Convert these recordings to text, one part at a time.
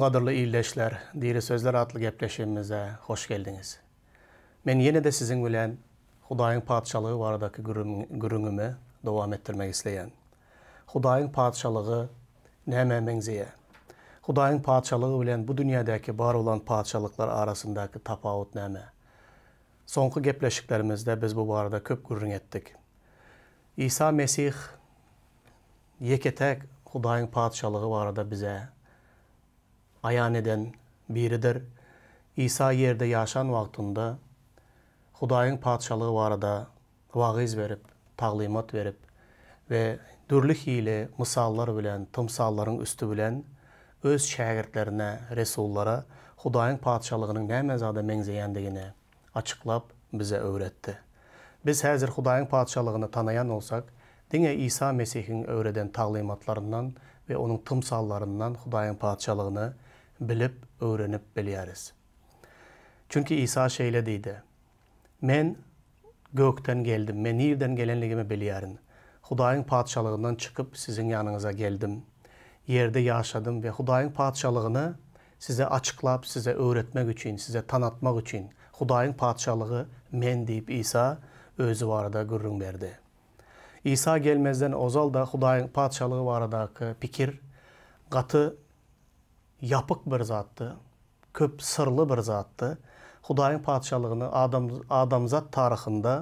Salam qadırlı iyilleşler, Diri Sözler adlı gepleşimimize hoş geldiniz. Men yine de sizin bilen Hudayın padşalığı varadaki gürünümü devam ettirmek isteyen. Hudayın padşalığı näme mengzeye? Hudayın padşalığı bilen bu dünyadaki var olan padşalıklar arasındaki tapavut näme? Sonku gepleşiklerimizde biz bu barada köp gürün ettik. İsa Mesih yeketek Hudayın padşalığı varada bize ayan eden biridir. İsa yerde yaşan vaktinde Hudayın padşalığı varada vagiz verip, taglimat verip ve dürlük ile misallar bilen, tımsalların üstü bilen öz şagirdlerine, resullara Hudayın padşalığının näme zada mengzeyendigini açıklap bize öğretti. Biz hazır Hudayın padşalığını tanıyan olsak, dine İsa Mesih'in öğreden taglimatlarından ve onun tımsallarından Hudayın padşalığını bilip, öğrenip biliyariz. Çünkü İsa şeyle deydi, men gökten geldim, men yerden gelenligimi biliyarin. Hudayın padşalığından çıkıp sizin yanınıza geldim. Yerde yaşadım ve Hudayın padşalığını size açıklap, size öğretmek için, size tanıtmak için Hudayın padşalığı men deyip İsa özü varada gürrün verdi. İsa gelmezden ozal da Hudayın padşalığı varadaki pikir katı yapık bir zattı, köp sırlı bir zattı. Hudayın padşalığını adamzat tarixinde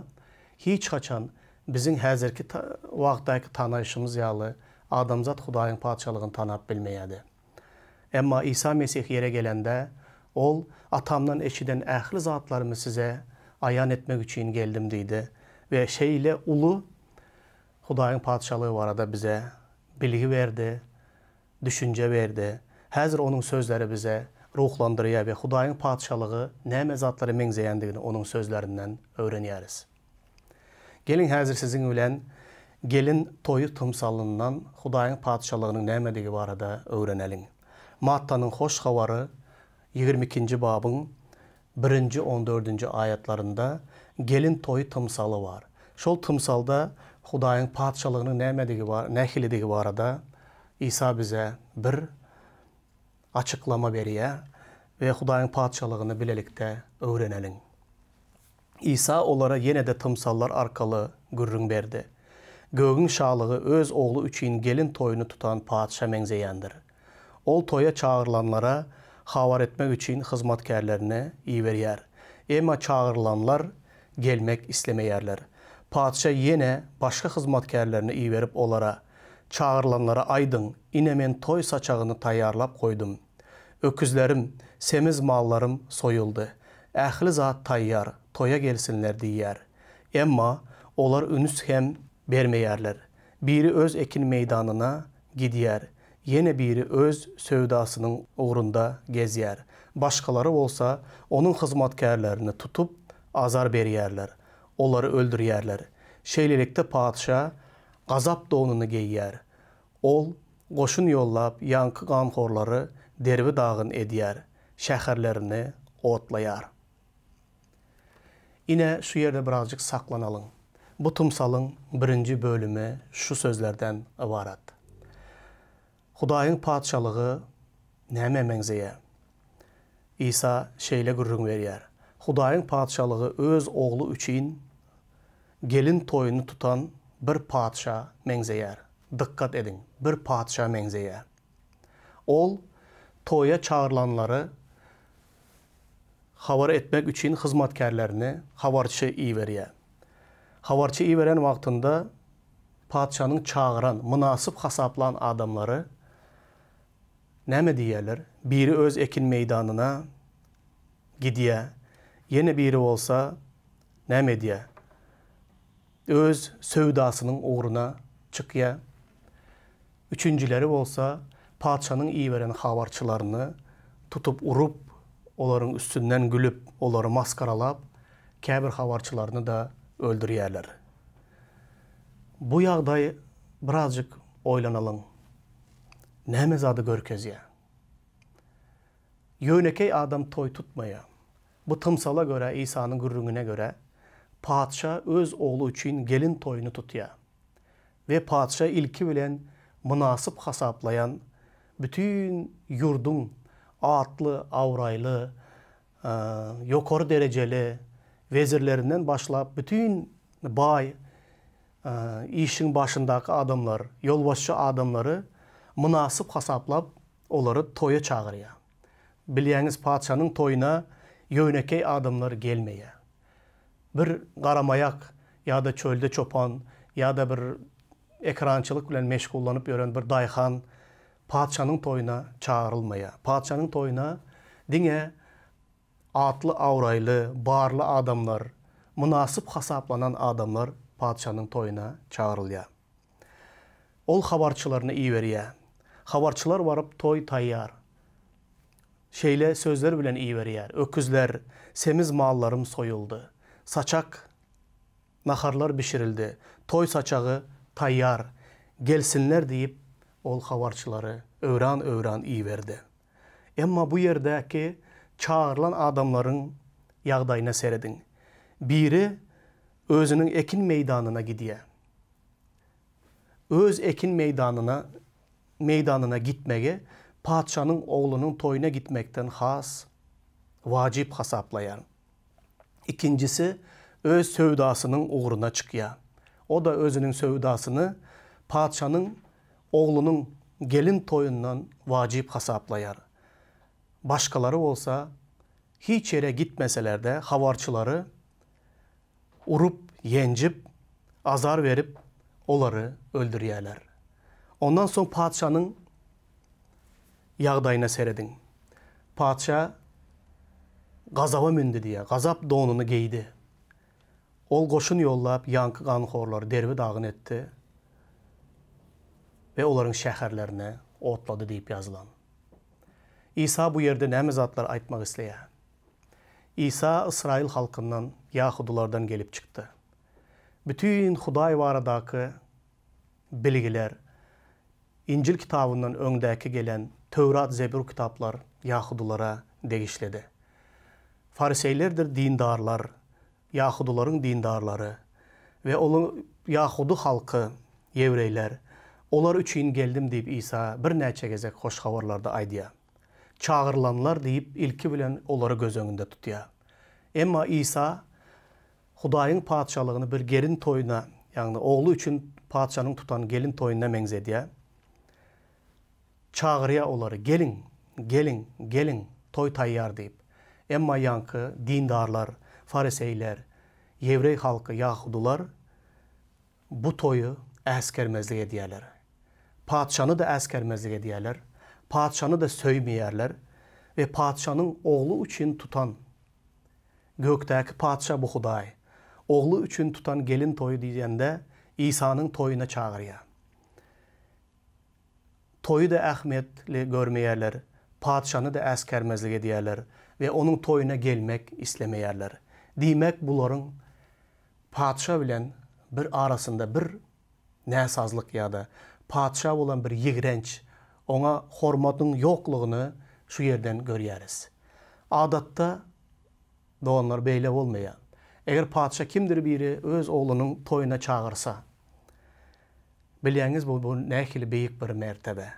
hiç kaçan bizim hazırki vaqtdaki tanışımız yalı adamzat Hudayın padşalığını tanıp bilmeyedi. Ama İsa Mesih yere gelende ol atamdan eşiden ähli zatlarımı size ayan etmek için geldim deydi ve şeyle ulu Hudayın padşalığı varada bize bilgi verdi, düşünce verdi. Hazır onun sözleri bize ruhlandırıyor ve Hudayın padşalığı näme zatları mengzeyendigini onun sözlerinden öğreniyoruz. Gelin hazır sizin bilen gelin toyu tımsalından Hudayın padşalığının nämedigi barada öğrenelim. Matta'nın hoş havarı 22. babın 1-14. ayetlarında gelin toyu tımsalı var. Şol tımsalda Hudayın padşalığının nähilidigi barada İsa bize bir açıklama veriyor ve Hudayın padşalığını bilelikte öğrenelim. İsa onlara yine de tımsallar arkalı gürrün verdi. Göğün şalığı öz oğlu üçün gelin toyunu tutan padşa mengzeyendir. Ol toya çağırılanlara havar etmek için hizmetkarlarını iyi veriyer. Ama çağırılanlar gelmek istemeyerler. Padşa yine başka hizmetkarlarını iyi verip onlara çağırılanlara aydın, inemen toy saçağını tayyarlap koydum. Öküzlerim, semiz mallarım soyuldu. Ähli zat tayyar, toya gelsinler diyer. Emma olar ünüs hem vermeyerler. Biri öz ekin meydanına gidiyer. Yine biri öz sövdasının uğrunda geziyer. Başkaları olsa onun hizmetkarlarını tutup azar beriyerler. Onları öldürüyerler. Şeylilikte padşa gazap donunu giyer. Ol qoşun yollap yankı qanxorları dervi dağın ediyer. Şəhərlərini otlayar. Yine şu yerde birazcık saklanalım. Bu tımsalın birinci bölümü şu sözlerden ibaret. Hudayın padşalığı näme mengzeye? İsa şeyle gürrün veriyer. Hudayın padşalığı öz oğlu üçün gelin toyunu tutan bir padşa mengzeyer. Dikkat edin, bir padşa mengzeyer. Ol toya çağırılanları havar etmek için hizmetkarlarını havarçı iyi veriyor. Havarçı iyi veren vaktinde padşanın çağıran, münasip hasaplan adamları näme diyerler? Biri öz ekin meydanına gidiyor. Yine biri olsa näme diye? Öz sövdasının uğruna çıkıyor. Üçüncüleri olsa padşanın iyi veren havarçılarını tutup urup onların üstünden gülüp onları maskaralap kəbir havarçılarını da öldürüyorlar. Bu yağdayı birazcık oylanalım. Näme zady görkezye? Yönekey adam toy tutmaya. Bu tımsala göre, İsa'nın gürrüngüne göre padşa öz oğlu üçün gelin toyunu tutuya. Ve padşa ilki bilen münasip hasaplayan bütün yurdun atlı, avraylı, yukarı dereceli vezirlerinden başlayıp bütün bay, işin başındaki adamlar, yolbaşçı adamları münasip hasaplap onları toya çağırıyor. Bilýäňiz padşanyň toyuna yöwnekey adamlar gelmeye. Bir garamayak ya da çölde çopan ya da bir ekrançılık bilen meşgullanyp ýören bir daýhan padşanyň toyuna çağırılmaya. Padşanyň toyuna diňe atlı, avraylı, barlı adamlar, münasip hasaplanan adamlar padşanyň toyuna çağırılýar. Ol habarçylaryna iyi berýär. Habarçylar barıp toy taýýar. Şeyle sözler bilen iyi berýär. Öküzler, semiz mallarım soyuldu. Saçak, naharlar bişirildi. Toy saçağı tayyar. Gelsinler deyip ol habarçıları öwran iyi verdi. Emma bu yerdeki çağırılan adamların ýagdaýyna seredin. Biri özünün ekin meydanına gidiyor. Öz ekin meydanına gitmege padşanyň oğlunun toyuna gitmekten has, vacip hasaplayan. İkincisi, öz sövdasının uğruna çıkıyor. O da özünün sövdasını padşanyň oğlunun gelin toyundan vacip hasaplayar. Başkaları olsa hiç yere gitmeseler de havarçıları urup, yencip, azar verip onları öldürýärler. Ondan soň padşanyň ýagdaýyna seredin. Padşa gazaba mündü diye, gazap donunu giydi. Ol goşun yollap, yankı ganxorları derbi dağın etdi ve onların şäherlerine otladı deyip yazılan. İsa bu yerde näme zatlar aýtmak isleýär? İsa İsrail halkından, Yahudulardan gelip çıktı. Bütün Hudaý baradaky bilgiler, İncil kitabından öňdäki gelen Tövrat, Zebur kitaplar Yahudulara degişledi. Fariseylerdir dindarlar, Yahuduların dindarları ve onun Yahudu halkı, Yevreyler, olar üçün geldim deyip İsa bir näçe gezek hoş habarlarda aýdýar. Çağırılanlar deyip ilki bilen onları göz öňünde tutýar. Emma İsa Hudaýyň padşalygyny bir gelin toyuna, ýagny oğlu üçün padşanyň tutan gelin toyuna meňzedýär. Çağırýar onları, gelin, gelin, gelin, toy taýýar deyip. Emma yankı dindarlar, fariseyler, Yevrey halkı, Yahudular bu toyu äskermezlik edýärler. Padşany da äskermezlik edýärler. Padşany da söýmeýärler ve padşanyň oğlu üçün tutan gökdäki padşa bu Hudaý. Oğlu üçün tutan gelin toyu diýende İsa'nın toyuna çağırýar. Toyu da ähmiýetli görmeýärler. Padşany da äskermezlik edýärler ve onun toyuna gelmek islemeýärler. Diýmek bularyň padşa bilen bir arasında bir näsazlyk ýa-da padşa bolan bir ýigrenç, ona hormatyň ýoklugyny şu yerden görýäris. Adatda da onlar beýle bolmaýar. Eger padşa kimdir biri öz oğlunun toyuna çağırsa, bilýäňiz bu nähili beýik bir mertebe.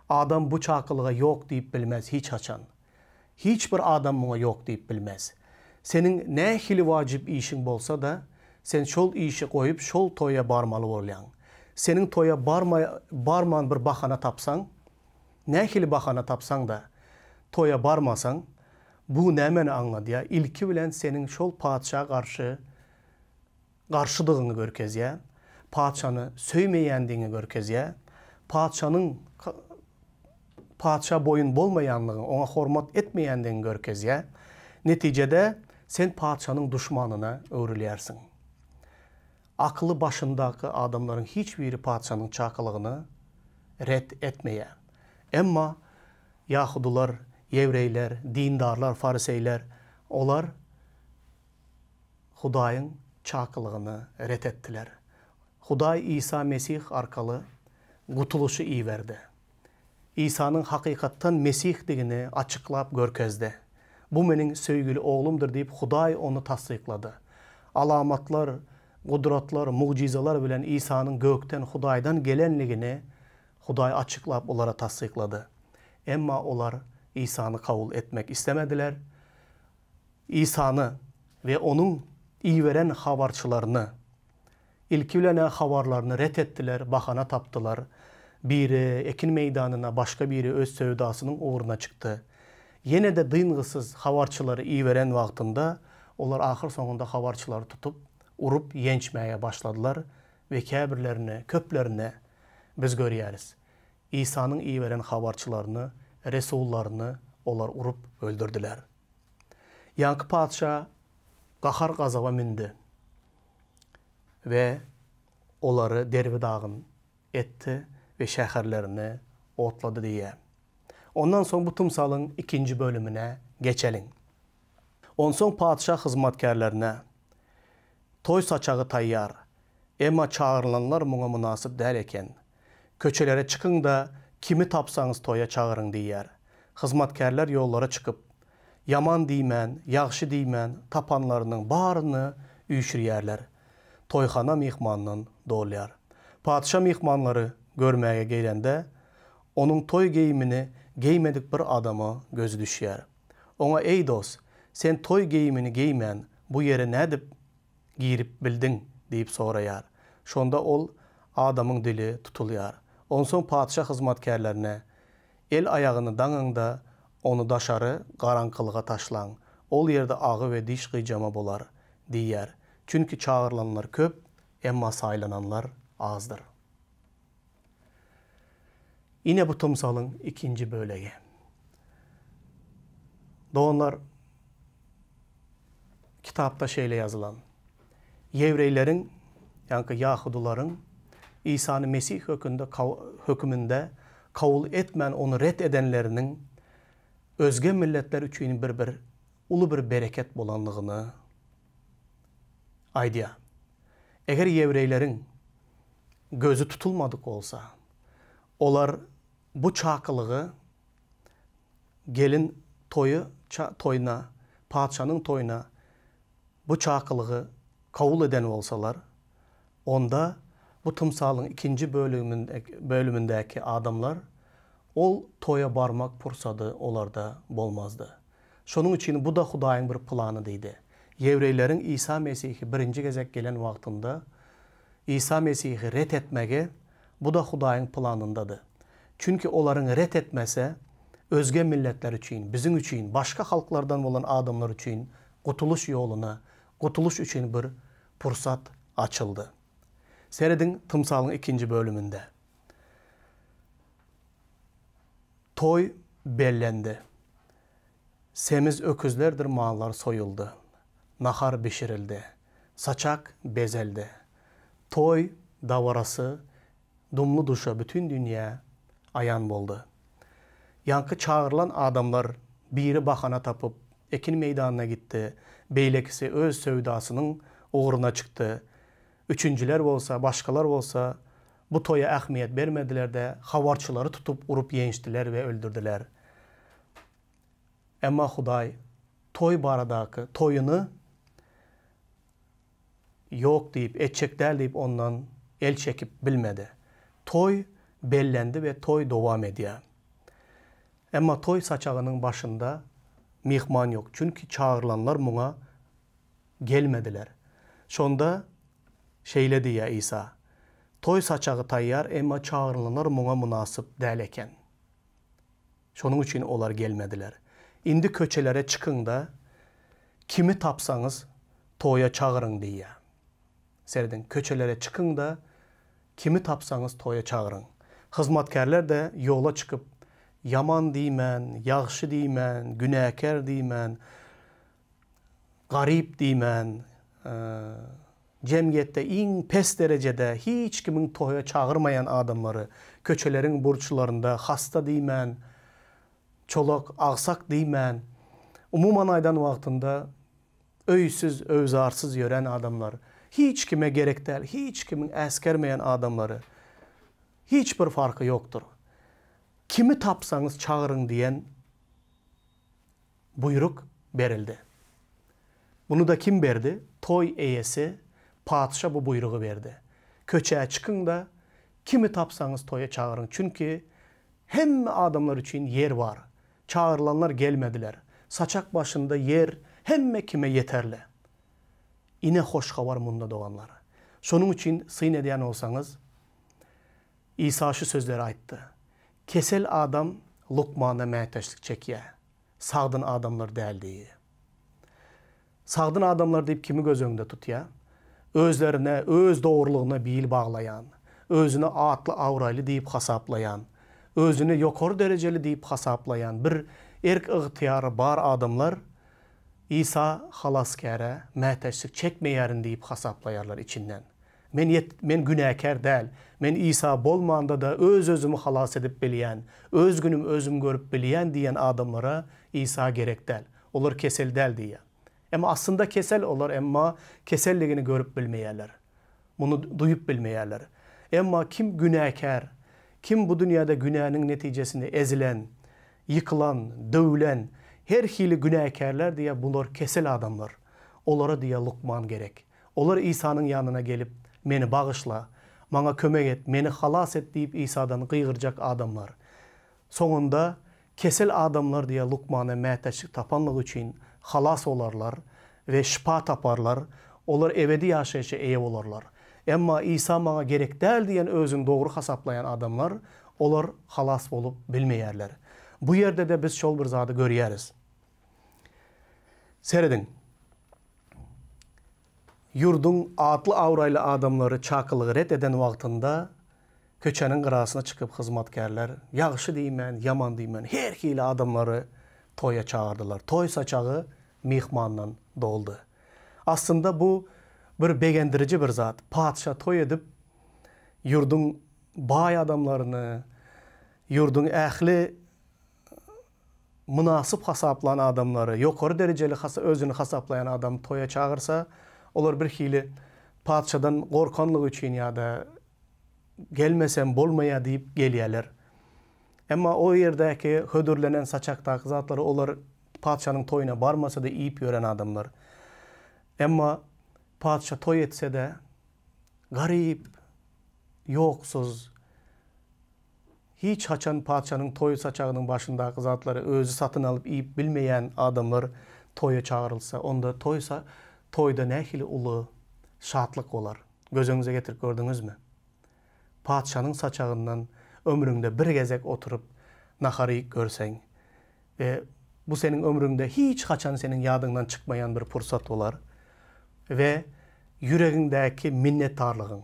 Adam bu çakılığa yok deyip bilmez hiç haçan. Hiçbir adam buna yok deyip bilmez. Senin nähili vacip işin bolsa da sen şol işi koyup şol toya barmalı bolýan. Senin toya barman bir bahana tapsan, nähili bahana tapsan da toya barmasan, bu nämeni aňladýar? İlki bilen senin şol padşa garşydygyny görkezýär. Padşany söýmeýändiňi görkezýär. Padşa boyun bolmaýanlygyny, ona hormat etmeýändiňi görkezýär. Netijede sen padşanyň düşmanyna öwrilýärsiň. Aklı başındaky adamların hiçbiri padşanyň çakılıgyny red etmeýär. Emma Yahudular, Yevreyler, dindarlar, fariseyler, olar Hudaýyň çakılıgyny red ettiler. Hudaý İsa Mesih arkaly gutuluşy iyi berdi. İsa'nın hakikattan Mesih digini açıklap görkezdi. Bu menin söýgüli oğlumdur deyip Hudaý onu tasdikladı. Alamatlar, gudratlar, mucizalar bilen İsa'nın gökten Hudaýdan gelenligini Hudaý açıklap olara tasdikladı. Emma olar İsa'nı kabul etmek istemediler. İsa'nı ve onun iyi veren havarçılarını, ilkilene havarlarını reddettiler, bahana taptılar. Biri ekin meydanına, başka biri öz sevdasının uğruna çıktı. Yine de dıyngısız havarçıları iyi veren vaktinde onlar ahir sonunda havarçıları tutup urup yençmeye başladılar ve kebirlerine, köplerine biz görüyoruz. İsa'nın iyi veren havarçılarını, Resullarını onlar urup öldürdüler. Yankı padişah qahar qazava mindi ve onları derbi dağın etti ve şəhərlərini otladı diye. Ondan sonra bu tımsalın ikinci bölümüne geçelim. Ondan sonra padişah hizmetkarlarına toy saçağı tayyar, emma çağırılanlar buna münasip der eken, köçelere çıkın da kimi tapsanız toya çağırın diyer. Hizmetkarlar yollara çıkıp, yaman deymen, yaxşı deymen tapanlarının barını üyüşüriyerler. Toyxana mihmanının dolyar. Padişah mihmanları görmeye gelende, onun toy giyimini giymedik bir adamı gözü düşer. Ona ey dost, sen toy giyimini giymen bu yere ne edip giyirip bildin deyip sorayar. Şonda ol adamın dili tutuluyar. Onson padişah hizmetkarlarına el ayağını danında onu daşarı qaranqılığa taşlan. Ol yerde ağı ve diş qıycama bolar diyer. Çünkü çağırılanlar köp, emma saylananlar azdır. Yine bu tımsalın ikinci bölegi. Doğanlar kitapta şeyle yazılan. Yevreylerin, yani Yahuduların İsa'nın Mesih hükmünde kabul etmen, onu red edenlerinin özge milletler üçün ulu bir bereket bolanlığını aydiya. Eğer yevreylerin gözü tutulmadık olsa, onlar bu çakılığı gelin toyuna, padişahın toyuna bu çakılığı kabul eden olsalar, onda bu tımsalın ikinci bölümündeki adamlar ol toya barmak fırsatı onlarda bolmazdı. Şunun için bu da Hudayın bir planı deydi. Yevreylerin İsa Mesih'i birinci gezek gelen vaktinde İsa Mesih'i red etmege bu da Hudayın planındadır. Çünkü onların red etmese özge milletler için, bizim için, başka halklardan olan adamlar için kurtuluş yoluna, kurtuluş için bir fırsat açıldı. Seyredin tımsalın ikinci bölümünde. Toy bellendi. Semiz öküzlerdir mağlar soyuldu. Nahar pişirildi. Saçak bezeldi. Toy davarası, dumlu duşa bütün dünya ayan boldu. Yankı çağırılan adamlar biri bahana tapıp ekin meydanına gitti. Beylekisi öz sevdasının uğruna çıktı. Üçüncüler olsa, başkalar olsa bu toya ehmiyet vermediler de havarçıları tutup urup yeniştiler ve öldürdüler. Ama Huday toy baradaki toyunu yok deyip, etçek der deyip ondan el çekip bilmedi. Toy bellendi ve toy devam ediyor. Ama toy saçağının başında mihman yok. Çünkü çağırılanlar buna gelmediler. Şonda şeyle diye İsa, toy saçağı tayyar ama çağırılanlar buna münasip değil eken. Şunun için onlar gelmediler. İndi köçelere çıkın da kimi tapsanız toya çağırın diye. Seyredin, köçelere çıkın da kimi tapsanız toya çağırın. Hizmetkarlar da yola çıkıp yaman deymen, yaxşı deymen, günahkar deymen, garip deymen, cemiyette en pes derecede hiç kimin toya çağırmayan adamları köçelerin burçlarında hasta deymen, çolak, ağsak deymen, umuman aydan vaktinde öysüz, övzarsız yören adamlar, hiç kime gerek değil, hiç kimin eskermeyen adamları, hiçbir farkı yoktur. Kimi tapsanız çağırın diyen buyruk verildi. Bunu da kim verdi? Toy eyesi, padişah bu buyruğu verdi. Köçeye çıkın da kimi tapsanız toya çağırın. Çünkü hem adamlar için yer var. Çağırılanlar gelmediler. Saçak başında yer hemme kime yeterli. İne hoş havar bunda doğanları. Şunun için sıyın edeyen olsanız, İsa şu sözleri aytdı. Kesel adam Lukman'a mehteşlik çekiye. Sağdın adamlar değil diye. Sağdın adamlar deyip kimi göz önünde tutuya? Özlerine, öz doğruluğuna bil bağlayan, özünü atlı avraylı deyip hasaplayan, özünü yukarı dereceli deyip hasaplayan bir erk ihtiyarı bar adamlar İsa halaskere mehteşlik çekmeyerin deyip hasaplayarlar içinden. Men günahkar değil. Men İsa bolmanda da öz özümü halas edip biliyen, öz günüm özüm görüp biliyen diyen adamlara İsa gerek değil. Olur kesel değil diye. Ama aslında kesel olur ama keselliğini görüp bilmeyerler. Bunu duyup bilmeyerler. Ama kim günahkar, kim bu dünyada günahının neticesinde ezilen, yıkılan, dövülen, her hili günahkarlar diye bunlar kesel adamlar. Onlara diye Lukman gerek. Onlar İsa'nın yanına gelip beni bağışla, bana kömek et, beni halas et deyip İsa'dan kıygıracak adamlar. Sonunda kesel adamlar diye Lukman'a mehteşlik tapanlık için halas olarlar ve şifa taparlar. Onlar ebedi yaşayışa ev olarlar. Ama İsa bana gerek değil diyen özün doğru hasaplayan adamlar, onlar halas olup bilmeyerler. Bu yerde de biz şol bir zadı görüyoruz. Seyredin. Yurdun atlı avraylı adamları çakılığı ret eden vaktinde köçenin qırasına çıkıp hizmetkarlar, yaxşı deymen, yaman deymen, her hili adamları toya çağırdılar. Toy saçağı mihmanla doldu. Aslında bu bir beğendirici bir zat. Padişah toy edip yurdun bay adamlarını, yurdun ehli münasip hasaplayan adamları, yukarı dereceli özünü hasaplayan adam toya çağırsa, olur bir hili padişahdan korkanlık için ya da gelmesem bolmaya deyip geliyorlar. Ama o yerdeki hödürlenen saçaktaki zatları onlar padişahın toyuna barmasa da iyip gören adamlar. Ama padişah toy etse de garip, yoksuz, hiç haçan padişahın toy saçağının başındaki zatları özü satın alıp iyip bilmeyen adamlar toya çağırılsa, onda toyda nehili ulu şatlık olar. Gözünüze getirip gördünüz mü? Padişahın saçağından ömründe bir gezek oturup naharıyık görsen ve bu senin ömründe hiç haçan senin yadından çıkmayan bir fırsat olar ve yüreğindeki minnettarlığın,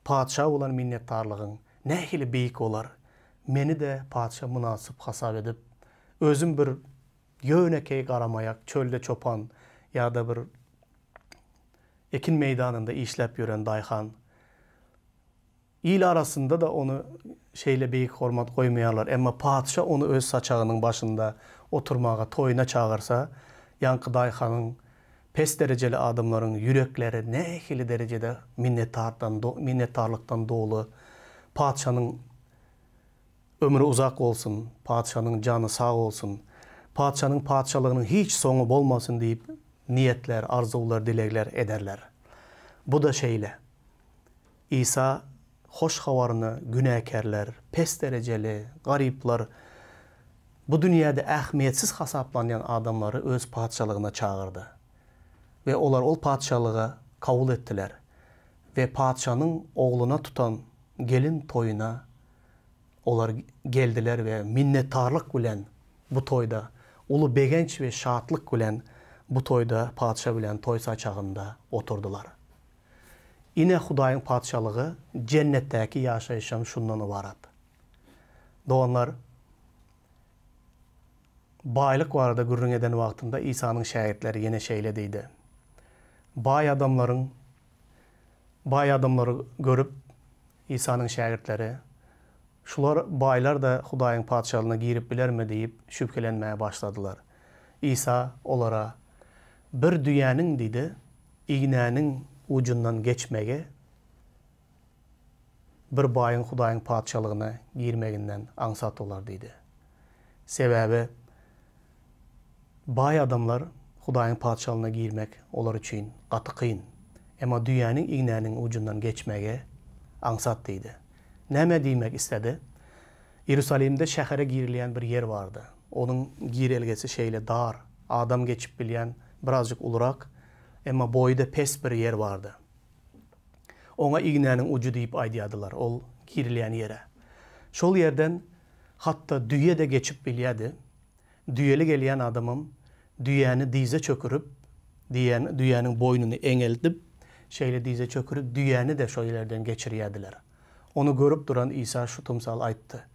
padişah olan minnettarlığın nehili beyik olar. Meni de padişah münasip hasap edip özüm bir yönekey qaramayak, çölde çopan ya da bir ekin meydanında işlep yören dayhan. İl arasında da onu şeyle beyik hormat koymayarlar. Ama padişah onu öz saçağının başında oturmağa, toyuna çağırsa, yankı dayhanın, pes dereceli adamların yürekleri nehili derecede minnettarlıktan dolu. Padişahın ömrü uzak olsun, padişahın canı sağ olsun, padişahın padişahlığının hiç sonu olmasın deyip niyetler, arzular, dilekler ederler. Bu da şeyle. İsa hoş havarını günahkarlar, pes dereceli, garipler, bu dünyada ehmiyetsiz hasaplanan adamları öz padişahlığına çağırdı. Ve onlar o padişahlığa kabul ettiler. Ve padişahın oğluna tutan gelin toyuna onlar geldiler ve minnettarlık bilen bu toyda, ulu begenç ve şatlık bilen bu toyda padişah bilen toy saçağında oturdular. Yine Hudayın padişahlığı cennetteki yaşayışım şundan ibaret. Doğanlar baylık vardı gürrün eden vaktinde İsa'nın şahitleri yine şeyle deydi. Bay adamları görüp İsa'nın şahitleri, şular baylar da Hudayın padişahlığına girip biler mi deyip şüphelenmeye başladılar. İsa onlara bir dünyanın dedi, iğnenin ucundan geçmeye, bir bayın Hudayın padişahlığına girmeginden ansattılar dedi. Sebebi bay adamlar Hudayın padişahlığına girmek onlar için katı kıyın. Ama dünyanın iğnenin ucundan geçmeye ansat dedi. Neme demek istedi? Yerusalim'de şehre girilen bir yer vardı. Onun girelgesi şeyle dar. Adam geçip bilyen birazcık ulurak. Ama boyda pes bir yer vardı. Ona iğnenin ucu deyip aydiyadılar. Ol girilen yere. Şol yerden hatta düye de geçip bilyedi. Düyeli gelen adamım düyeni dize çökürüp düyenin boynunu engeltip şeyle dize çökürüp düyeni de şol yerden geçiriyediler. Onu görüp duran İsa şu tımsal ayttı.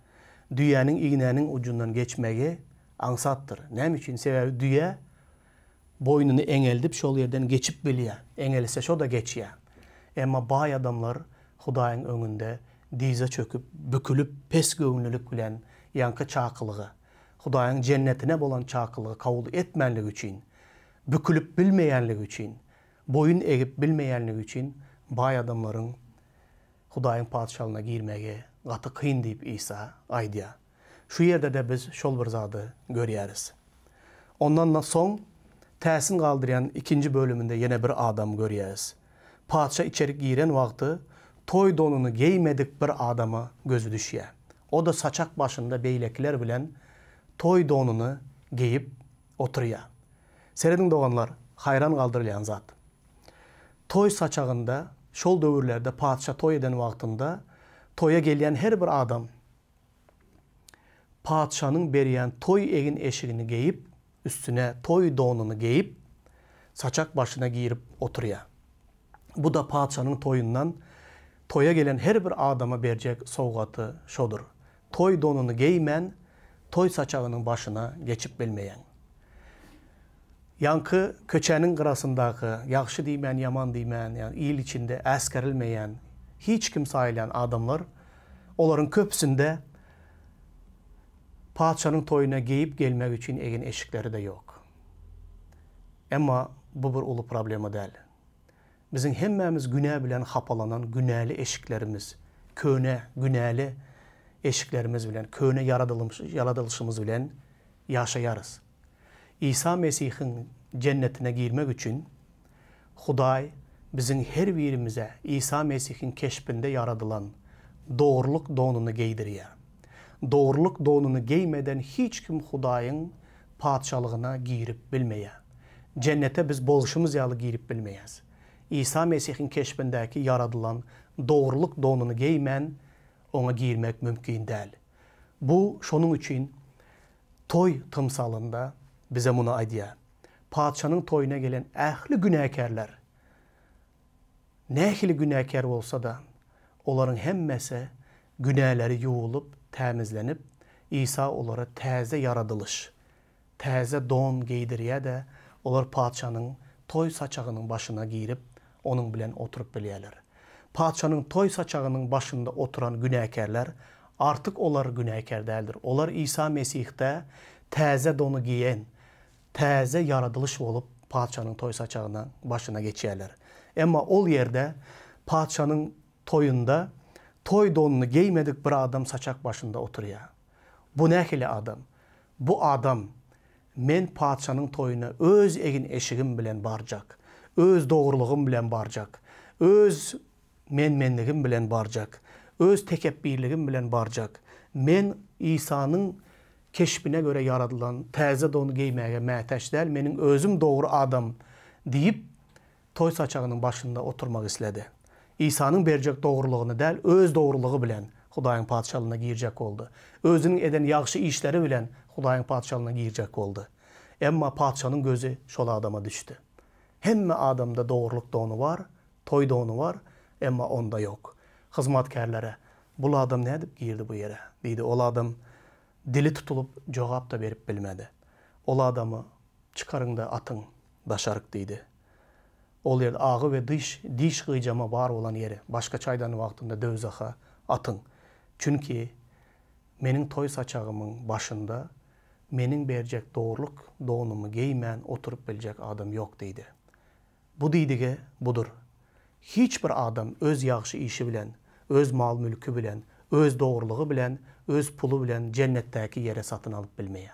Düyenin iğnenin ucundan geçmeyi ansattır. Ne için? Sebebi düye boynunu engeldip şol yerden geçip bilye. Engelse şo da geçiye. Ama bay adamlar Hudayın önünde dize çöküp, bükülüp, pes göğünlülük bilen yankı çakılığı, Hudayın cennetine bolan çakılığı kabul etmenlik için, bükülüp bilmeyenlik için, boyun eğip bilmeyenlik için bay adamların Hudayın padişalığına girmeye katı kıyın deyip İsa aydiya. Şu yerde de biz şol bir zadı görüyoruz. Ondan son təsin kaldıran ikinci bölümünde yine bir adam görüyoruz. Padişah içerik giren vakti toy donunu giymedik bir adama gözü düşüyor. O da saçak başında beylekler bilen toy donunu giyip oturuyor. Seyredin doğanlar hayran kaldırılan zat. Toy saçağında şol dövrlerde padişah toy eden vaktinde toya gelen her bir adam padişahın beriyen toy evin eşiğini giyip üstüne toy donunu giyip saçak başına giyirip oturuyor. Bu da padişahın toyundan toya gelen her bir adama verecek soğugatı şodur. Toy donunu giymen, toy saçağının başına geçip bilmeyen. Yankı köçenin qırasındakı, yaxşı deymen, yaman deymen, yani il içinde əskerilmeyen, hiç kim sayılan adamlar, onların köpsünde padişahın toyuna giyip gelmek için egin eşikleri de yok. Ama bu bir ulu problemi değil. Bizim hemmemiz günah bilen hapalanan günahlı eşiklerimiz, köne günahlı eşiklerimiz bilen, köne yaratılışımız bilen yaşayarız. İsa Mesih'in cennetine girmek için Huday bizim her birimize İsa Mesih'in keşfinde yaratılan doğruluk donunu giydiriyor. Doğruluk donunu giymeden hiç kim Huday'ın padişalığına girip bilmeye. Cennete biz boluşumuz yalı girip bilmeyiz. İsa Mesih'in keşfindeki yaratılan doğruluk donunu giymen ona girmek mümkün değil. Bu şunun için toy tımsalında bize bunu aydiya. Padişahın toyuna gelen ehli günahkarlar, ne ehli günahkar olsa da onların hemmesi günahları yuğulup, temizlenip İsa onlara təzə yaradılış, təzə don giydiriye de onlar padişahın toy saçağının başına girip onun bilen oturup bilirler. Padişahın toy saçağının başında oturan günahkarlar artık onlar günahkar değildir. Onlar İsa Mesih'te təzə donu giyen, təzə yaradılış olup padişahın toy saçağının başına geçerler. Ama ol yerde padişahın toyunda toy donunu giymedik bir adam saçak başında oturuyor. Bu ne hili adam? Bu adam men padişahın toyuna öz egin eşigim bilen baracak, öz doğruluğum bilen baracak, öz menmenligim bilen baracak, öz tekebbirligim bilen baracak. Men İsa'nın keşfine göre yaratılan təzə donu giymeye məteş değil, menin özüm doğru adam deyip toy saçağının başında oturmak istedi. İsa'nın verecek doğruluğunu değil, öz doğruluğu bilen Hudayın padişalığına girecek oldu. Özünün eden yaxşı işleri bilen Hudayın padişalığına girecek oldu. Ama padişahın gözü şola adama düştü. Hemme adamda doğruluk donu var, toy donu var, ama onda yok. Hizmetkarlara, bu adam ne edip girdi bu yere? Deydi, o adam dili tutulup cevap da verip bilmedi. O adamı çıkarın da atın, başarık deydi. O yerde ağı ve diş gıycama var olan yeri, başka çaydanın vaktinde dövzaha atın. Çünkü menin toy saçağımın başında menin verecek doğruluk donumu giymen oturup bilecek adam yok deydi. Bu deydige budur. Hiçbir adam öz yaxşı işi bilen, öz mal mülkü bilen, öz doğruluğu bilen, öz pulu bilen cennetteki yere satın alıp bilmeye.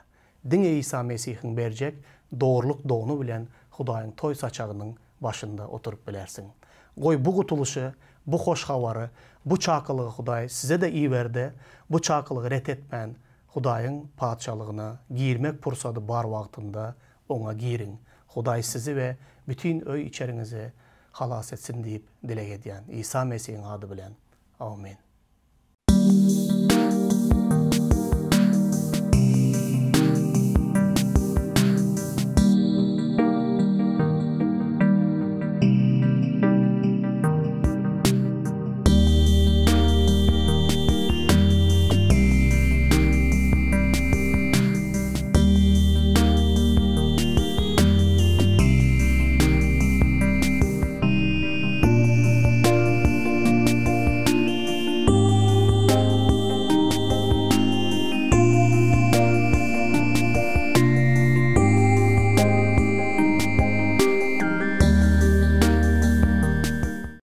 Dine İsa Mesih'in verecek doğruluk donu bilen Hudayın toy saçağının başında oturup bilersin. Koy bu kutuluşu, bu hoş havarı, bu çakılığı Huday size de iyi verdi. Bu çakılığı ret etmen, Hudaýyň padşalygyna girmek pursady bar wagtynda oňa girin. Hudaý sizi we bütün öý içeriňizi halas etsin diýip dilek edýän. İsa Mesihiň ady bilen. Amin.